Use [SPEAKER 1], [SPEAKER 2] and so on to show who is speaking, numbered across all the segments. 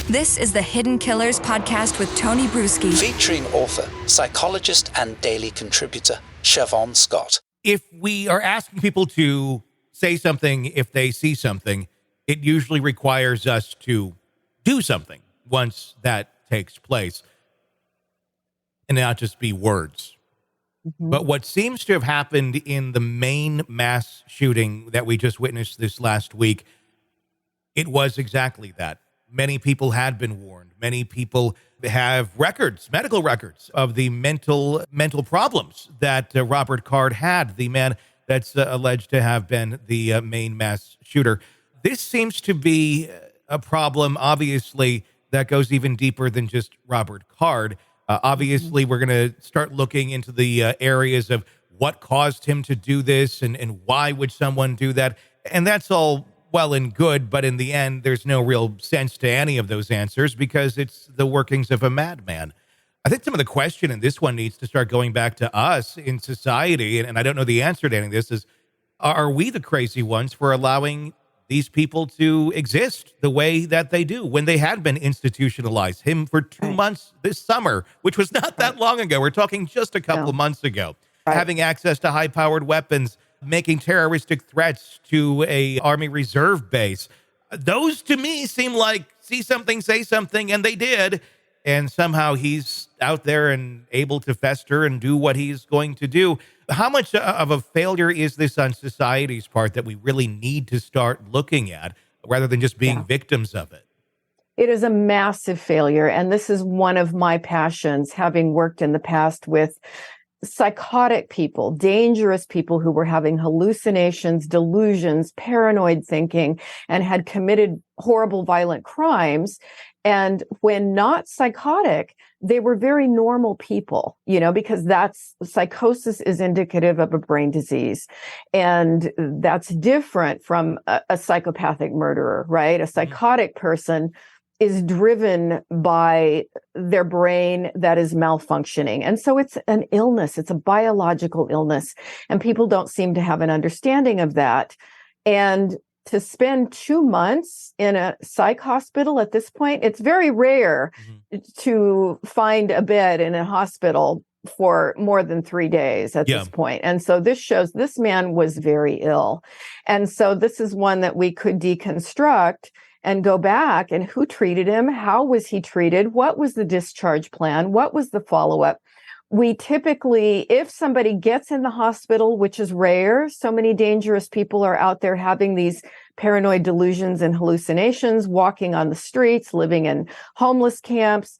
[SPEAKER 1] This is the Hidden Killers podcast with Tony Brueski.
[SPEAKER 2] Featuring author, psychologist, and daily contributor, Shavaun Scott.
[SPEAKER 3] If we are asking people to say something if they see something, it usually requires us to do something once that takes place and not just be words. Mm-hmm. But what seems to have happened in the Maine mass shooting that we just witnessed this last week, it was exactly that. Many people had been warned. Many people have records, medical records of the mental problems that Robert Card had, the man that's alleged to have been the Maine mass shooter. This seems to be a problem, obviously, that goes even deeper than just Robert Card. Obviously, we're going to start looking into the areas of what caused him to do this and why would someone do that. And that's all well and good, but in the end, there's no real sense to any of those answers because it's the workings of a madman. I think some of the question in this one needs to start going back to us in society, and I don't know the answer to any of this, is are we the crazy ones for allowing these people to exist the way that they do when they had been institutionalized? Him for 2 months this summer, which was not that long ago. We're talking just a couple of months ago. Having access to high-powered weapons, making terroristic threats to a Army Reserve base. Those to me seem like see something, say something, and they did. And somehow he's out there and able to fester and do what he's going to do. How much of a failure is this on society's part that we really need to start looking at rather than just being victims of it?
[SPEAKER 4] It is a massive failure. And this is one of my passions, having worked in the past with psychotic people, dangerous people who were having hallucinations, delusions, paranoid thinking, and had committed horrible, violent crimes. And when not psychotic, they were very normal people, because psychosis is indicative of a brain disease. And that's different from a psychopathic murderer, right? A psychotic person is driven by their brain that is malfunctioning. And so it's an illness. It's a biological illness. And people don't seem to have an understanding of that. And to spend 2 months in a psych hospital at this point, it's very rare to find a bed in a hospital for more than 3 days at this point. And so this shows this man was very ill. And so this is one that we could deconstruct and go back and who treated him? How was he treated? What was the discharge plan? What was the follow-up? We typically, if somebody gets in the hospital, which is rare, so many dangerous people are out there having these paranoid delusions and hallucinations, walking on the streets, living in homeless camps.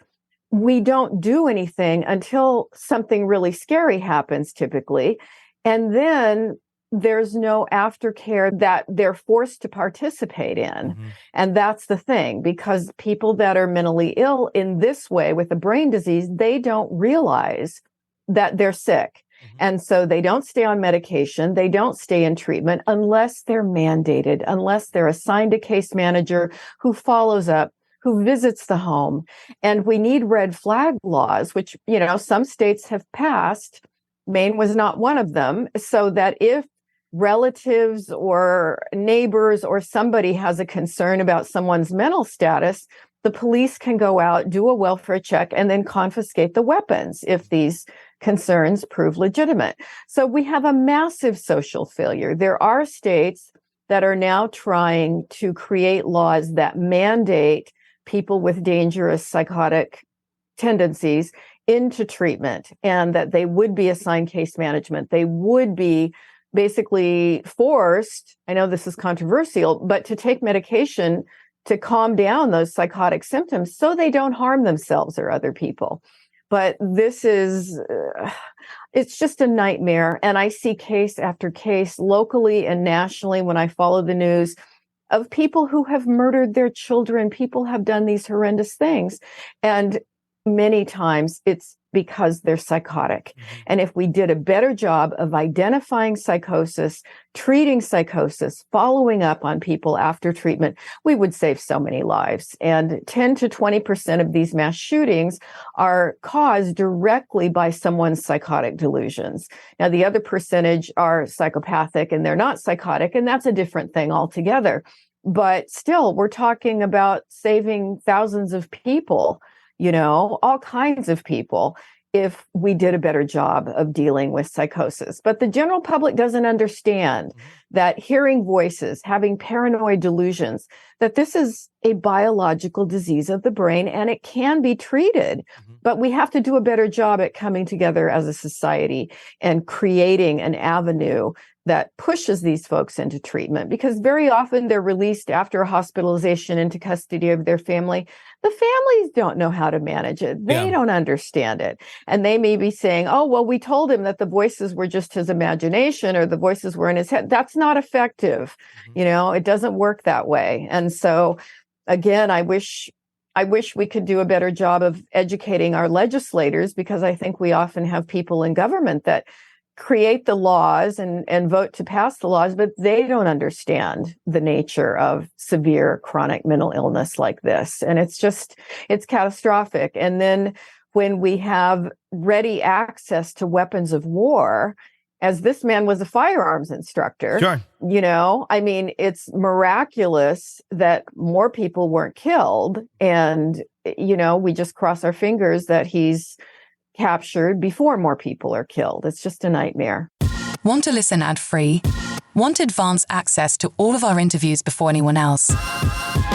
[SPEAKER 4] We don't do anything until something really scary happens, typically. And then there's no aftercare that they're forced to participate in. And that's the thing, because people that are mentally ill in this way with a brain disease, they don't realize that they're sick. And so they don't stay on medication. They don't stay in treatment unless they're mandated, unless they're assigned a case manager who follows up, who visits the home. And we need red flag laws, which, some states have passed. Maine was not one of them, so that if relatives or neighbors or somebody has a concern about someone's mental status, the police can go out, do a welfare check, and then confiscate the weapons if these concerns prove legitimate. So we have a massive social failure. There are states that are now trying to create laws that mandate people with dangerous psychotic tendencies into treatment, and that they would be assigned case management. They would be basically forced, I know this is controversial, but to take medication to calm down those psychotic symptoms so they don't harm themselves or other people. But this is, it's just a nightmare. And I see case after case locally and nationally when I follow the news of people who have murdered their children. People have done these horrendous things. And many times it's because they're psychotic. And if we did a better job of identifying psychosis, treating psychosis, following up on people after treatment, we would save so many lives. And 10 to 20% of these mass shootings are caused directly by someone's psychotic delusions. Now, the other percentage are psychopathic and they're not psychotic, and that's a different thing altogether. But still, we're talking about saving thousands of people, all kinds of people, if we did a better job of dealing with psychosis. But the general public doesn't understand that hearing voices, having paranoid delusions, that this is a biological disease of the brain and it can be treated. But we have to do a better job at coming together as a society and creating an avenue that pushes these folks into treatment, because very often they're released after a hospitalization into custody of their family. The families don't know how to manage it. They don't understand it. And they may be saying, oh, well, we told him that the voices were just his imagination or the voices were in his head. That's not effective. It doesn't work that way. And so, again, I wish we could do a better job of educating our legislators, because I think we often have people in government that create the laws and vote to pass the laws, but they don't understand the nature of severe chronic mental illness like this. And it's catastrophic. And then when we have ready access to weapons of war, as this man was a firearms instructor,
[SPEAKER 3] Sure.
[SPEAKER 4] It's miraculous that more people weren't killed. And, we just cross our fingers that he's captured before more people are killed. It's just a nightmare.
[SPEAKER 1] Want to listen ad-free? Want advanced access to all of our interviews before anyone else?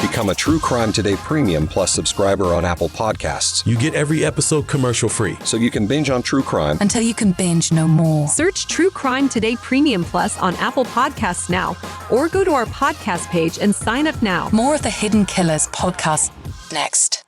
[SPEAKER 5] Become a True Crime Today Premium Plus subscriber on Apple Podcasts.
[SPEAKER 6] You get every episode commercial-free,
[SPEAKER 5] so you can binge on true crime
[SPEAKER 1] until you can binge no more.
[SPEAKER 7] Search True Crime Today Premium Plus on Apple Podcasts now, or go to our podcast page and sign up now.
[SPEAKER 1] More of the Hidden Killers podcast next.